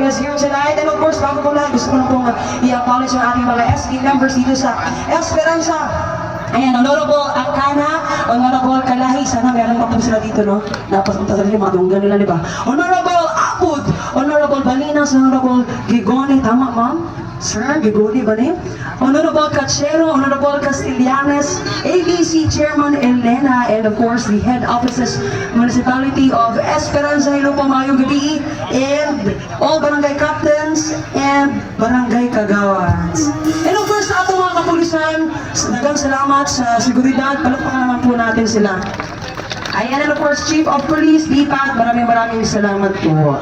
joining us here tonight. And of course, bago po lahat, gusto ko na pong i-acknowledge ang ating mga SK members dito sa Esperanza. Ayan, Honorable Akana, Honorable Kalahi, sana meron pa po sila dito, no? Napasunta sa mga dunggan nila, di ba? Honorable Apud, Honorable Balinas, Honorable Gigoni, tama ma'am? Sir, Gigoni ba niya? Honorable Cachero, Honorable Castellanes, ABC Chairman Elena, and of course, the Head Offices Municipality of Esperanza, hello po, mayong gabi, and all barangay captains and barangay kagawans. And of course, sa atong mga kapulisan, dagang salamat sa seguridad, palakpakan naman po natin sila. Ayan, and of course, Chief of Police, DPAT, maraming salamat po.